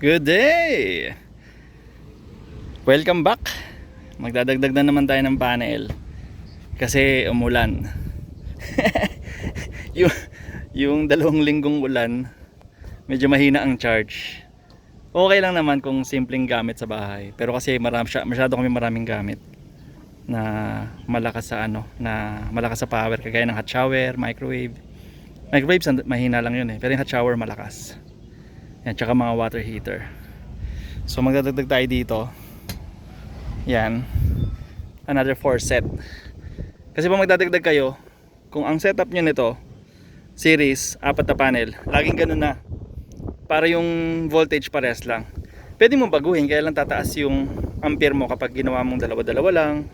Good day! Welcome back. Magdadagdag na naman tayo ng panel kasi umulan. yung, yung 2 linggong ulan, medyo mahina ang charge. Okay lang naman kung simpleng gamit sa bahay, pero kasi masyado kami maraming gamit na malakas sa na malakas sa power, kagaya ng hot shower, microwave. Microwave mahina lang yun pero yung hot shower malakas. Yan, tsaka mga water heater. So magdadagdag tayo dito. Yan, another 4 set. Kasi pag magdadagdag kayo, kung ang setup nyo nito series, 4 na panel, laging ganun na, para yung voltage pares lang. Pwede mo baguhin, kaya lang tataas yung ampere mo. Kapag ginawa mong dalawa-dalawa lang,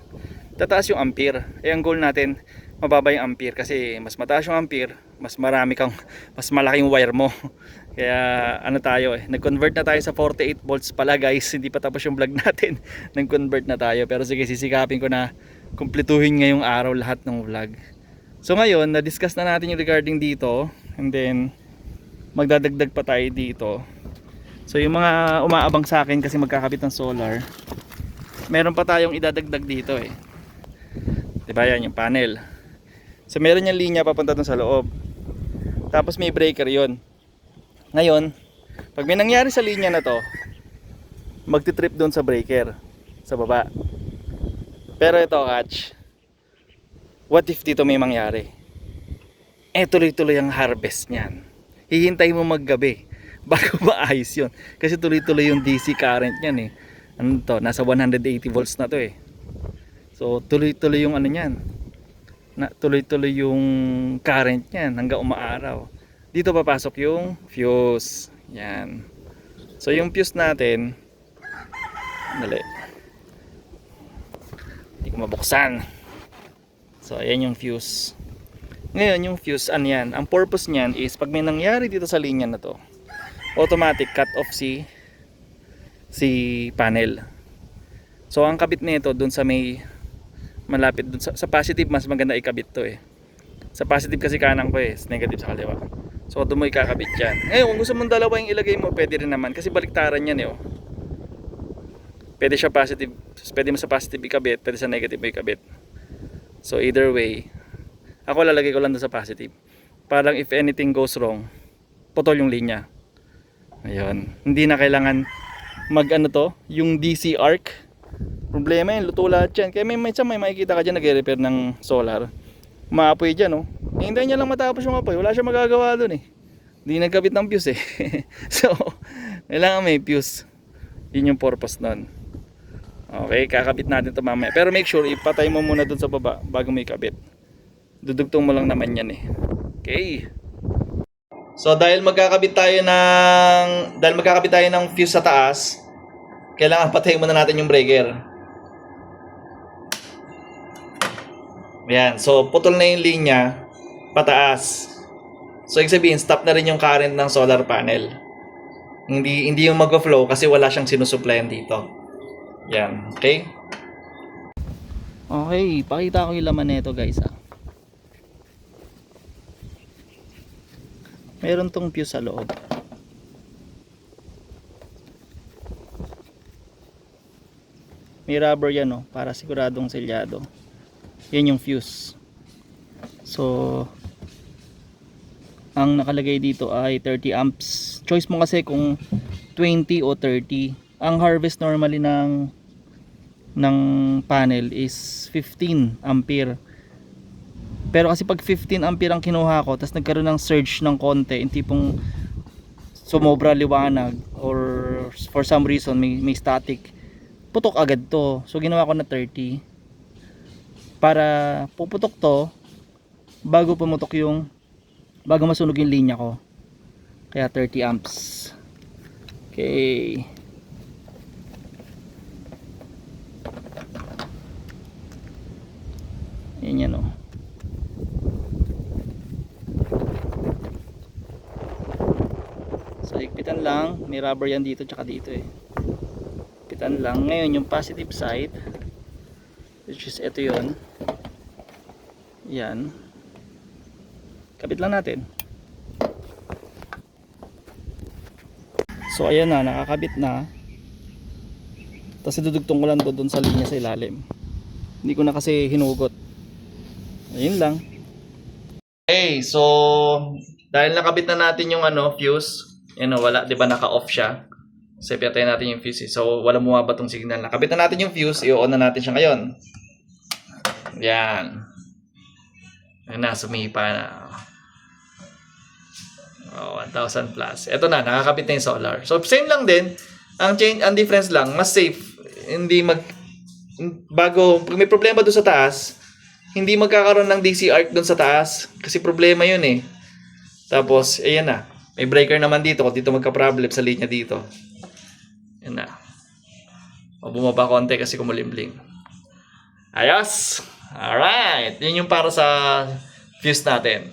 tataas yung ampere. Ang goal natin, mababa yung ampere, kasi mas mataas yung ampere, mas malaki yung wire mo. Kaya tayo nag-convert na tayo sa 48 volts pala guys. Hindi pa tapos yung vlog natin. Nag-convert na tayo, pero sige, sisikapin ko na kumpletuhin ngayong araw lahat ng vlog. So ngayon, na-discuss na natin yung regarding dito, and then magdadagdag pa tayo dito. So yung mga umaabang sa akin kasi magkakabit ng solar, meron pa tayong idadagdag dito diba, yan yung panel. So meron yung linya papunta dun sa loob, tapos may breaker yon. Ngayon, pag may nangyari sa linya na to, magti-trip doon sa breaker sa baba. Pero ito, catch, what if dito may mangyari? Tuloy-tuloy ang harvest niyan. Hihintay mo maggabi bago maayos yun, kasi tuloy-tuloy yung DC current niyan nasa 180 volts na to So tuloy-tuloy yung niyan, tuloy-tuloy yung current niyan hanggang umaaraw. Dito papasok yung fuse. Yan. So yung fuse natin, dali, hindi ko mabuksan. So ayan yung fuse. Ngayon yung fuse, yan, ang purpose niyan is pag may nangyari dito sa linya na to, automatic cut off si panel. So ang kabit nito dun sa may malapit dun sa positive, mas maganda ikabit to Sa positive kasi kanan ko negative sa kaliwa. So doon mo ikakabit yan. Ngayon kung gusto mong dalawa yung ilagay mo, pwede rin naman, kasi baliktaran yan Pwede siya positive, pwede mo sa positive ikabit, pwede sa negative mo ikabit. So either way, ako lalagay ko lang doon sa positive. Parang if anything goes wrong, putol yung linya. Ayun, hindi na kailangan yung DC arc. Problema luto lahat yan. Kaya may makikita ka dyan nagre-repair ng solar, maapoy dyan hintayin niya lang matapos yung apoy, wala siya magagawa dun hindi nagkabit ng fuse So kailangan may fuse, yun yung purpose nun. Okay, kakabit natin ito mamaya, pero make sure ipatay mo muna dun sa baba bago mo ikabit. Dudugtong mo lang naman yan Okay. So dahil magkakabit tayo ng fuse sa taas, kailangan patayin muna natin yung breaker. Ayan, so putol na yung linya pataas. So ibig sabihin, stop na rin yung current ng solar panel. Hindi yung mag-flow kasi wala siyang sinusupplyan dito. Yan, okay? Okay, pakita ko yung laman nito guys Meron tong fuse sa loob. May rubber yan para siguradong selyado. Yan yung fuse. So ang nakalagay dito ay 30 amps. Choice mo kasi kung 20 o 30. Ang harvest normally ng panel is 15 ampere. Pero kasi pag 15 ampere ang kinuha ko, tapos nagkaroon ng surge ng konti, yung tipong sumobra liwanag or for some reason may static, putok agad to. So ginawa ko na 30 para puputok to bago masunog yung linya ko. Kaya 30 amps. Okay. Yan So ikpitan lang, may rubber yan dito tsaka dito Ikpitan lang. Ngayon yung positive side, which is ito yun. Yan. Kabit lang natin. So ayan na, nakakabit na. Tapos idudugtong ko lang to doon sa linya sa ilalim. Hindi ko na kasi hinugot. Ayun lang. Okay, so dahil nakabit na natin yung fuse, wala, 'di ba naka-off siya. So ipatayin natin yung fuse. So wala bumaba tong signal. Nakabit na natin yung fuse, i-on na natin siya ngayon. Yan. Ayun na, sumipa na. Oh, 1,000 plus. Ito na, nakakabit na yung solar. So same lang din. Ang difference lang, mas safe. Hindi pag may problema doon sa taas, hindi magkakaroon ng DC arc doon sa taas kasi problema 'yun eh. Tapos ayan na. May breaker naman dito kung dito magka-problem sa linya dito. Ayan na. O bumaba konti kasi kumulimling. Ayos. Alright. Yun yung para sa fuse natin.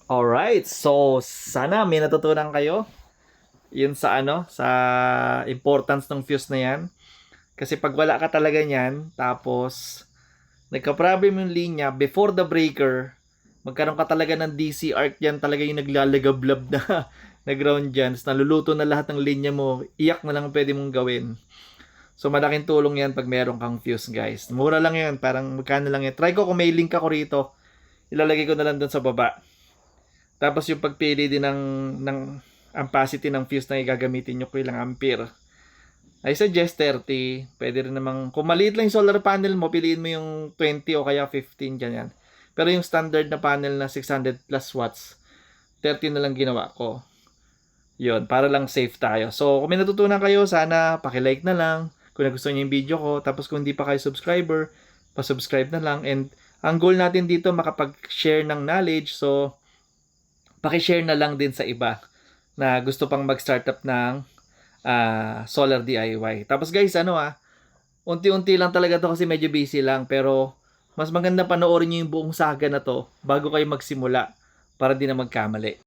Alright. So, sana may natutunan kayo. Yun sa sa importance ng fuse na yan. Kasi pag wala ka talaga niyan, tapos nagka-problem yung linya before the breaker, magkaroon ka talaga ng DC arc yan, talaga yung naglalagablab na ground dyan. Naluluto na lahat ng linya mo, iyak na lang pwede mong gawin. So malaking tulong yan pag meron kang fuse, guys. Mura lang yan, parang magkano lang yan. Try ko kung may link ako rito, ilalagay ko na lang doon sa baba. Tapos yung pagpili din ng ampacity ng fuse na igagamitin nyo, kung ilang ampere. I suggest 30. Pwede rin namang, kung maliit lang yung solar panel mo, piliin mo yung 20 o kaya 15 dyan yan. Pero yung standard na panel na 600 plus watts, 30 na lang ginawa ko. Yun, para lang safe tayo. So, kung may natutunan kayo, sana pakilike na lang kung nagustuhan niyo yung video ko. Tapos kung hindi pa kayo subscriber, pa-subscribe na lang. And ang goal natin dito, makapag-share ng knowledge. So, paki-share na lang din sa iba na gusto pang mag-startup ng solar DIY. Tapos guys, unti-unti lang talaga to kasi medyo busy lang. Pero, mas maganda panoorin nyo yung buong saga na to bago kayo magsimula para di na magkamali.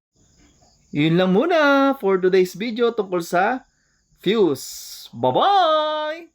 Yun lang muna for today's video tungkol sa fuse. Bye-bye!